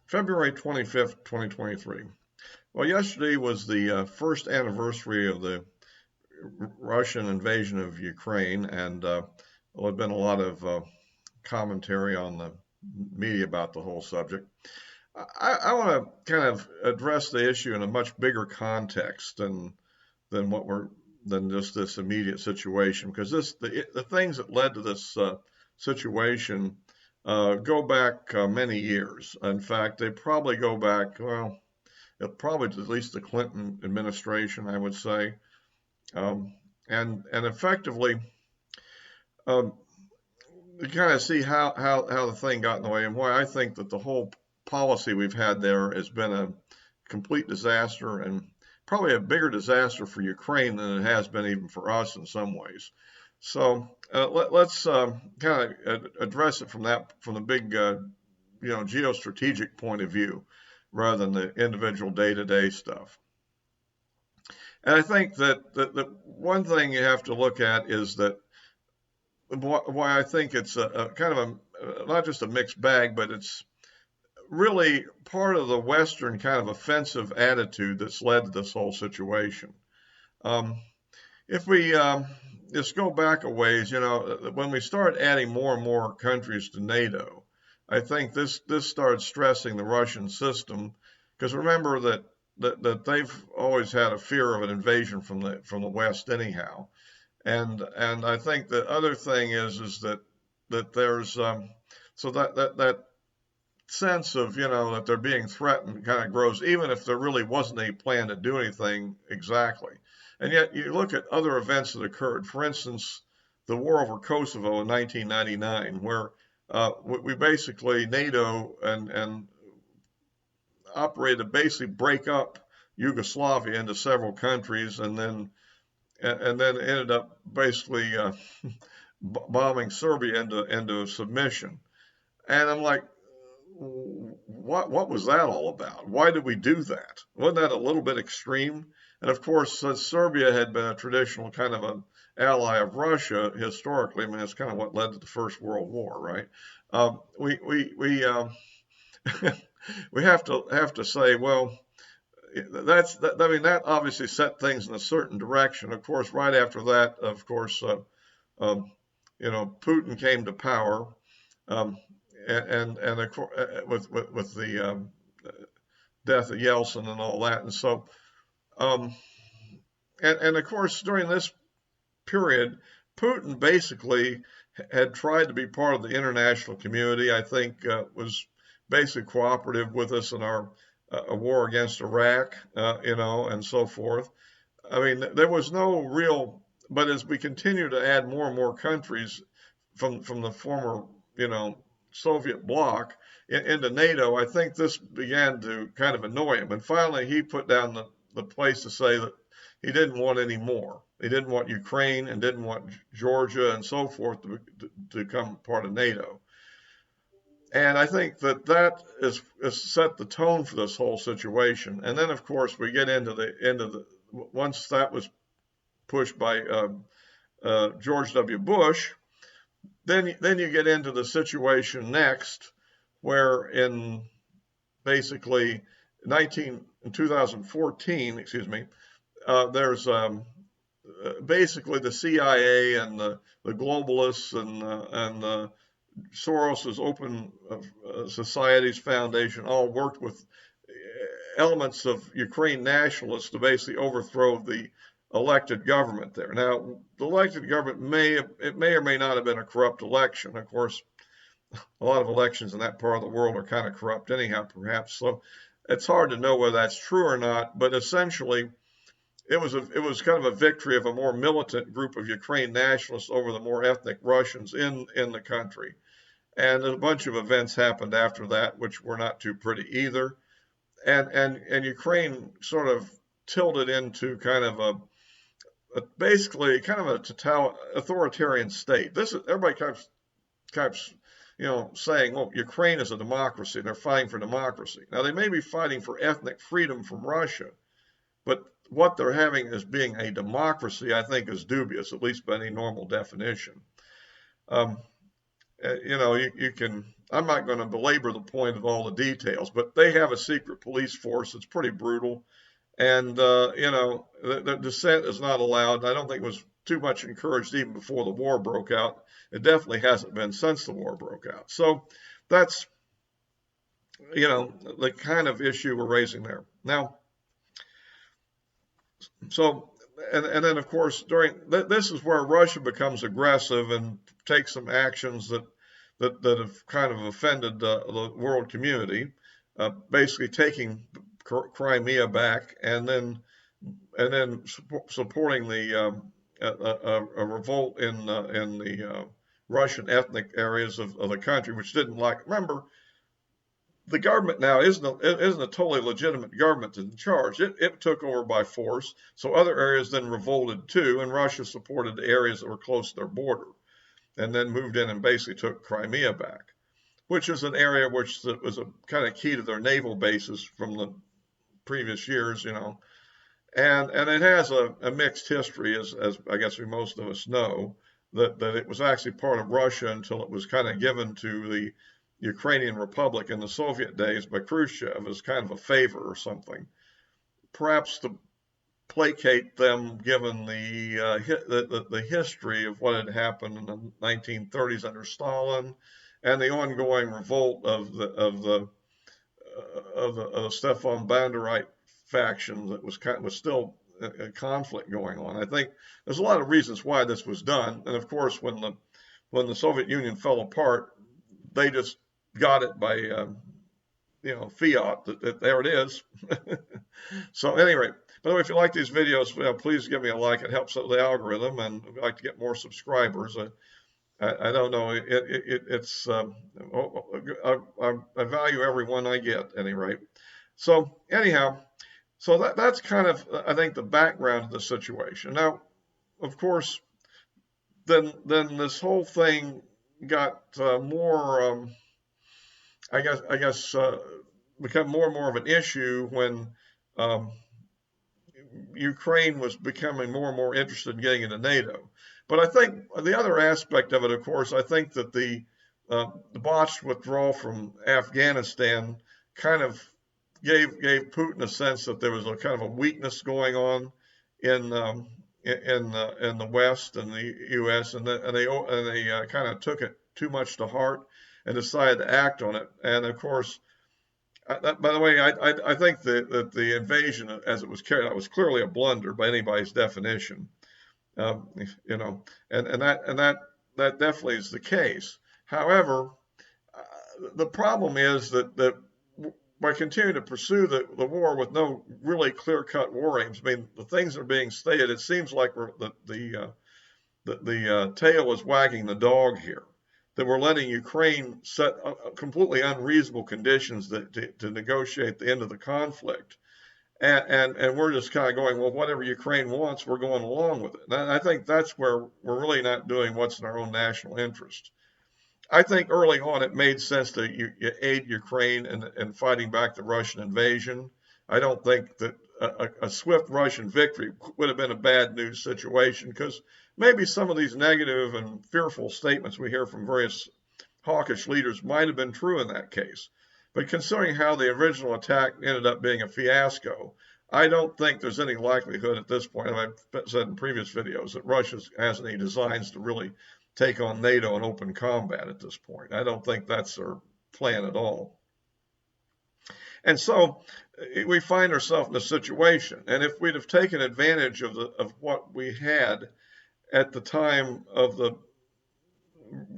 February 25th, 2023. Well, yesterday was the first anniversary of the Russian invasion of Ukraine, and there's been a lot of commentary on the media about the whole subject. I want to kind of address the issue in a much bigger context than what we're than just this immediate situation, because the things that led to this situation go back many years. In fact, they probably go back, well, probably to at least the Clinton administration, I would say. And effectively, um, you kind of see how the thing got in the way and why I think that the whole policy we've had there has been a complete disaster, and probably a bigger disaster for Ukraine than it has been even for us in some ways. So let's kind of address it from the big geostrategic point of view, rather than the individual day-to-day stuff. And I think that the one thing you have to look at is that why I think it's a kind of a not just a mixed bag, but it's really part of the Western kind of offensive attitude that's led to this whole situation. If we just go back a ways, when we start adding more and more countries to NATO, I think this started stressing the Russian system, because remember that they've always had a fear of an invasion from the West anyhow, and I think the other thing is that there's so that sense of that they're being threatened kind of grows, even if there really wasn't any plan to do anything exactly. And yet you look at other events that occurred. For instance, the war over Kosovo in 1999, where we basically, NATO and operated to basically break up Yugoslavia into several countries, and then ended up basically bombing Serbia into submission. And I'm like, what was that all about? Why did we do that? Wasn't that a little bit extreme? And of course, since Serbia had been a traditional kind of an ally of Russia historically, I mean, that's kind of what led to the First World War, right? We we have to say, well, I mean, that obviously set things in a certain direction. Of course, right after that, of course, Putin came to power, and of course, with the death of Yeltsin and all that, and so. And of course, during this period, Putin basically had tried to be part of the international community. I think was basically cooperative with us in our war against Iraq, and so forth. I mean, there was no real. But as we continue to add more and more countries from the former, Soviet bloc into NATO, I think this began to kind of annoy him. And finally, he put down the place to say that he didn't want any more. He didn't want Ukraine and didn't want Georgia and so forth to become part of NATO. And I think that is set the tone for this whole situation. And then, of course, we get into the once that was pushed by George W. Bush, then you get into the situation next, where in basically 2014, there's basically the CIA and the globalists and Soros's Open Societies Foundation all worked with elements of Ukraine nationalists to basically overthrow the elected government there. Now, the elected government may or may not have been a corrupt election. Of course, a lot of elections in that part of the world are kind of corrupt anyhow, perhaps. So it's hard to know whether that's true or not. But essentially, it was kind of a victory of a more militant group of Ukraine nationalists over the more ethnic Russians in the country. And a bunch of events happened after that, which were not too pretty either. And Ukraine sort of tilted into kind of basically kind of a authoritarian state. Everybody keeps saying, well, Ukraine is a democracy. They're fighting for democracy. Now, they may be fighting for ethnic freedom from Russia, but what they're having as being a democracy, I think, is dubious, at least by any normal definition. You can I'm not going to belabor the point of all the details, but they have a secret police force that's pretty brutal. And, the dissent is not allowed. I don't think it was too much encouraged even before the war broke out. It definitely hasn't been since the war broke out. So that's, the kind of issue we're raising there. Now, so, and then of course, this is where Russia becomes aggressive and takes some actions that have kind of offended the world community, basically taking Crimea back and then supporting a revolt in the Russian ethnic areas of the country, which didn't like. Remember, the government now isn't a totally legitimate government in charge. It took over by force, so other areas then revolted too, and Russia supported the areas that were close to their border, and then moved in and basically took Crimea back, which is an area which was a kind of key to their naval bases from the previous years. And it has a mixed history, as I guess most of us know, that it was actually part of Russia until it was kind of given to the Ukrainian Republic in the Soviet days by Khrushchev as kind of a favor or something, perhaps to placate them, given the history of what had happened in the 1930s under Stalin and the ongoing revolt of the Stefan Banderite faction that was still a conflict going on. I think there's a lot of reasons why this was done, and of course, when the Soviet Union fell apart, they just got it by fiat. There it is. So anyway, by the way, if you like these videos, please give me a like. It helps out the algorithm, and we'd like to get more subscribers. I don't know. I value every one I get, at any rate. So anyhow, so that's kind of, I think, the background of the situation. Now, of course, then this whole thing got more, I guess, become more and more of an issue when Ukraine was becoming more and more interested in getting into NATO. But I think the other aspect of it, of course, I think that the botched withdrawal from Afghanistan kind of gave Putin a sense that there was a kind of a weakness going on in the West and the U.S. and they kind of took it too much to heart and decided to act on it. And of course, by the way, I think that the invasion, as it was carried out, was clearly a blunder by anybody's definition. And that definitely is the case. However, the problem is that by continuing to pursue the war with no really clear-cut war aims, I mean, the things that are being stated, it seems like the tail is wagging the dog here. That we're letting Ukraine set completely unreasonable conditions to negotiate the end of the conflict. And we're just kind of going, well, whatever Ukraine wants, we're going along with it. And I think that's where we're really not doing what's in our own national interest. I think early on it made sense to aid Ukraine in fighting back the Russian invasion. I don't think that a swift Russian victory would have been a bad news situation, because maybe some of these negative and fearful statements we hear from various hawkish leaders might have been true in that case. But considering how the original attack ended up being a fiasco, I don't think there's any likelihood at this point, and I've said in previous videos, that Russia has any designs to really take on NATO in open combat at this point. I don't think that's their plan at all. And so we find ourselves in a situation, and if we'd have taken advantage of what we had at the time of the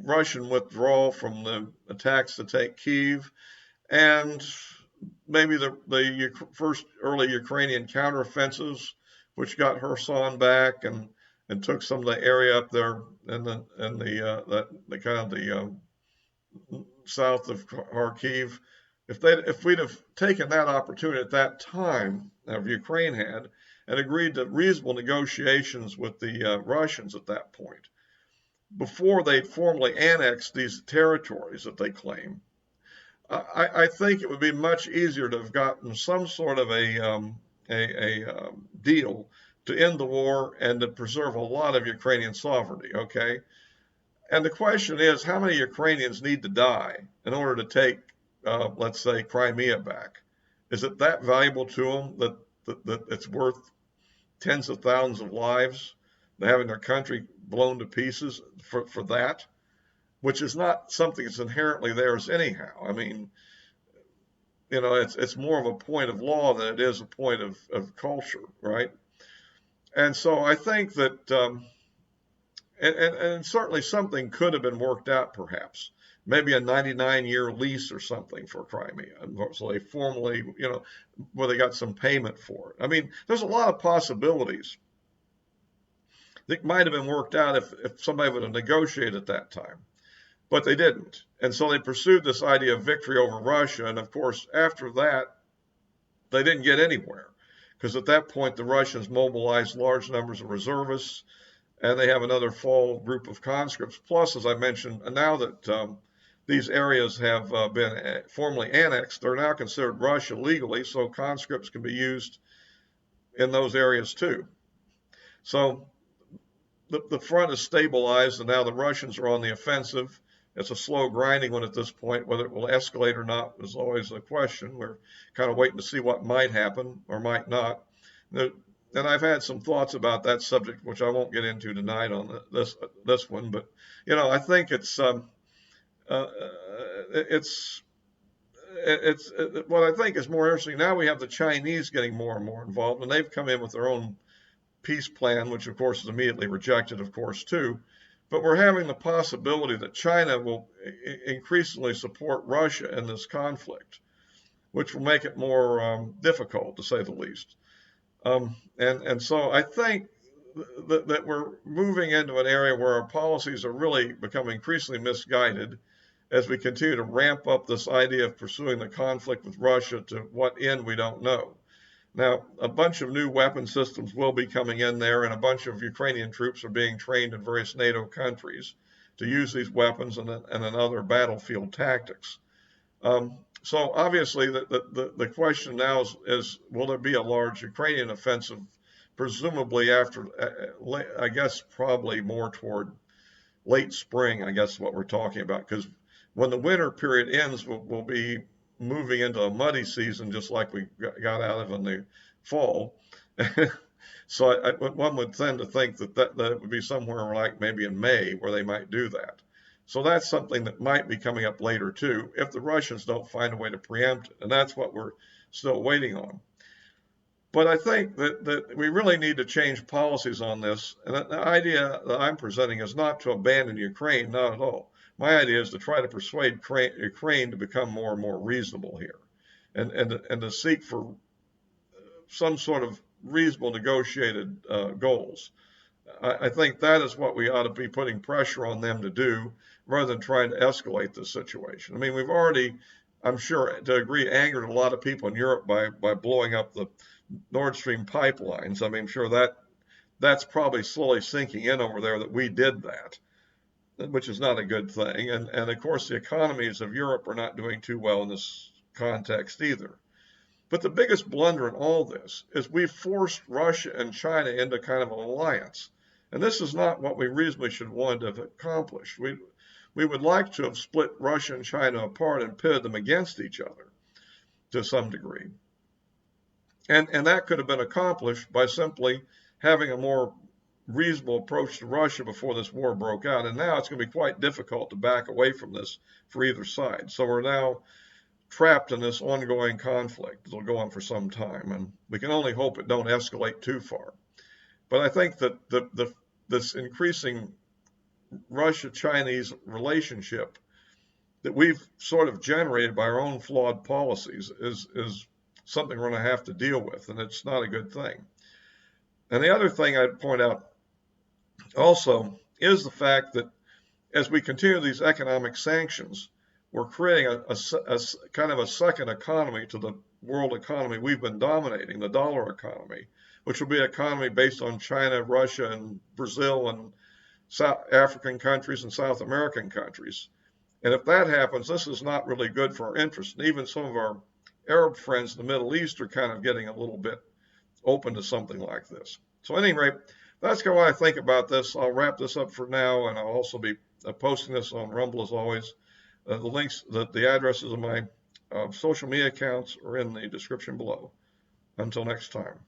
Russian withdrawal from the attacks to take Kyiv, and maybe the first early Ukrainian counteroffensives, which got Kherson back and took some of the area up there in the kind of the south of Kharkiv. If we'd have taken that opportunity at that time, of Ukraine had, and agreed to reasonable negotiations with the Russians at that point, before they formally annexed these territories that they claim, I think it would be much easier to have gotten some sort of a deal to end the war and to preserve a lot of Ukrainian sovereignty. Okay, And the question is, how many Ukrainians need to die in order to take, let's say, Crimea back? Is it that valuable to them that it's worth tens of thousands of lives, having their country blown to pieces for that, which is not something that's inherently theirs anyhow? I mean, it's more of a point of law than it is a point of culture, right? And so I think that, and certainly something could have been worked out, perhaps. Maybe a 99-year lease or something for Crimea. So they formally, where they got some payment for it. I mean, there's a lot of possibilities that might have been worked out if somebody would have negotiated at that time. But they didn't. And so they pursued this idea of victory over Russia. And of course, after that, they didn't get anywhere. Because at that point, the Russians mobilized large numbers of reservists, and they have another fall group of conscripts. Plus, as I mentioned, now that these areas have been formally annexed, they're now considered Russia legally, so conscripts can be used in those areas too. So the front is stabilized, and now the Russians are on the offensive. It's a slow grinding one at this point. Whether it will escalate or not is always a question. We're kind of waiting to see what might happen or might not. And I've had some thoughts about that subject, which I won't get into tonight on this one. But I think it's what I think is more interesting. Now we have the Chinese getting more and more involved, and they've come in with their own peace plan, which of course is immediately rejected, of course, too. But we're having the possibility that China will increasingly support Russia in this conflict, which will make it more difficult, to say the least. And so I think that we're moving into an area where our policies are really becoming increasingly misguided as we continue to ramp up this idea of pursuing the conflict with Russia to what end we don't know. Now, a bunch of new weapon systems will be coming in there, and a bunch of Ukrainian troops are being trained in various NATO countries to use these weapons and in other battlefield tactics. So obviously, the question now is, will there be a large Ukrainian offensive, presumably after, I guess, probably more toward late spring, I guess is what we're talking about, because when the winter period ends, we'll be moving into a muddy season, just like we got out of in the fall. So one would tend to think that would be somewhere like maybe in May where they might do that. So that's something that might be coming up later too, if the Russians don't find a way to preempt it. And that's what we're still waiting on. But I think that we really need to change policies on this. And the idea that I'm presenting is not to abandon Ukraine, not at all. My idea is to try to persuade Ukraine to become more and more reasonable here, and to seek for some sort of reasonable negotiated goals. I think that is what we ought to be putting pressure on them to do, rather than trying to escalate this situation. I mean, we've already, I'm sure, to agree, angered a lot of people in Europe by blowing up the Nord Stream pipelines. I mean, I'm sure that's probably slowly sinking in over there that we did that, which is not a good thing. And of course, the economies of Europe are not doing too well in this context either. But the biggest blunder in all this is we've forced Russia and China into kind of an alliance. And this is not what we reasonably should want to have accomplished. We would like to have split Russia and China apart and pitted them against each other to some degree. And that could have been accomplished by simply having a more reasonable approach to Russia before this war broke out. And now it's going to be quite difficult to back away from this for either side. So we're now trapped in this ongoing conflict. It'll go on for some time, and we can only hope it don't escalate too far. But I think that this increasing Russia-Chinese relationship that we've sort of generated by our own flawed policies is something we're going to have to deal with, and it's not a good thing. And the other thing I'd point out also is the fact that as we continue these economic sanctions, we're creating a kind of a second economy to the world economy we've been dominating, the dollar economy, which will be an economy based on China, Russia, and Brazil, and South African countries and South American countries. And if that happens, this is not really good for our interests. And even some of our Arab friends in the Middle East are kind of getting a little bit open to something like this. So at any rate, that's kind of what I think about this. I'll wrap this up for now, and I'll also be posting this on Rumble as always. The addresses of my social media accounts are in the description below. Until next time.